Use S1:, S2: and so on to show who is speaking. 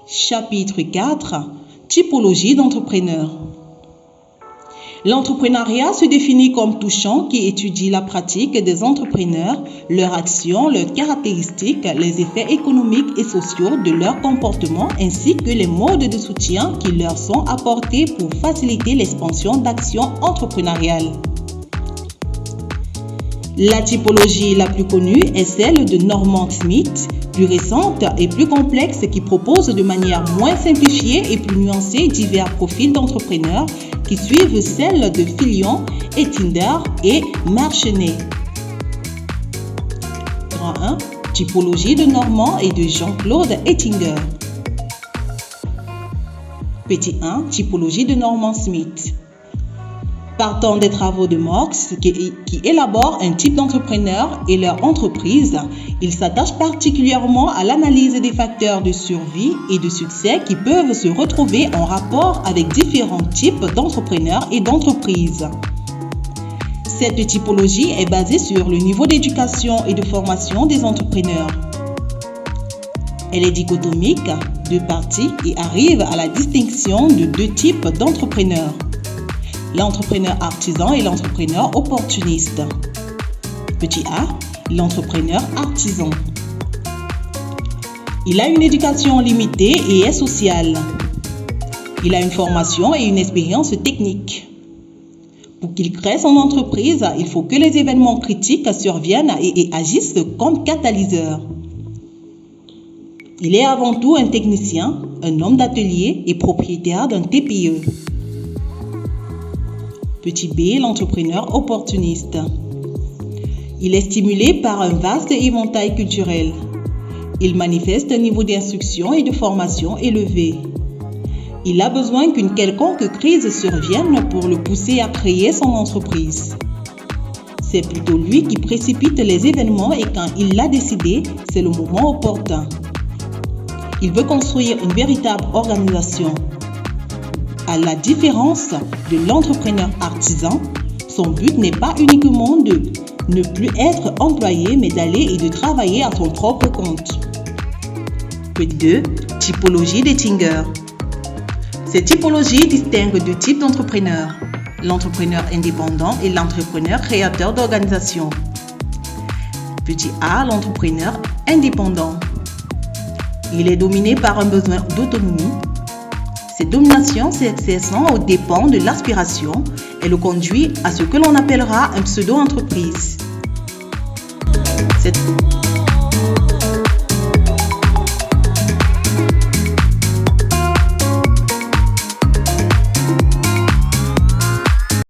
S1: Chapitre 4. Typologie d'entrepreneurs. L'entrepreneuriat se définit comme tout champ qui étudie la pratique des entrepreneurs, leurs actions, leurs caractéristiques, les effets économiques et sociaux de leur comportement ainsi que les modes de soutien qui leur sont apportés pour faciliter l'expansion d'actions entrepreneuriales. La typologie la plus connue est celle de Norman Smith, plus récente et plus complexe qui propose de manière moins simplifiée et plus nuancée divers profils d'entrepreneurs qui suivent celles de Fillion, Ettinger et Marchenet. Grand 1. Typologie de Norman et de Jean-Claude Ettinger. Petit 1. Typologie de Norman Smith. Partant des travaux de Marx qui élaborent un type d'entrepreneur et leur entreprise, il s'attache particulièrement à l'analyse des facteurs de survie et de succès qui peuvent se retrouver en rapport avec différents types d'entrepreneurs et d'entreprises. Cette typologie est basée sur le niveau d'éducation et de formation des entrepreneurs. Elle est dichotomique, deux parties, et arrive à la distinction de deux types d'entrepreneurs. L'entrepreneur artisan et l'entrepreneur opportuniste. Petit a, l'entrepreneur artisan. Il a une éducation limitée et est social. Il a une formation et une expérience technique. Pour qu'il crée son entreprise, il faut que les événements critiques surviennent et agissent comme catalyseurs. Il est avant tout un technicien, un homme d'atelier et propriétaire d'un TPE. Petit b, l'entrepreneur opportuniste. Il est stimulé par un vaste éventail culturel. Il manifeste un niveau d'instruction et de formation élevé. Il a besoin qu'une quelconque crise survienne pour le pousser à créer son entreprise. C'est plutôt lui qui précipite les événements et quand il l'a décidé, c'est le moment opportun. Il veut construire une véritable organisation. À la différence de l'entrepreneur artisan, son but n'est pas uniquement de ne plus être employé, mais d'aller et de travailler à son propre compte. Petit 2. Typologie d'Ettinger. Cette typologie distingue deux types d'entrepreneurs, l'entrepreneur indépendant et l'entrepreneur créateur d'organisation. Petit a, l'entrepreneur indépendant. Il est dominé par un besoin d'autonomie. Cette domination s'exerçant aux dépens de l'aspiration, elle le conduit à ce que l'on appellera une pseudo-entreprise. Cette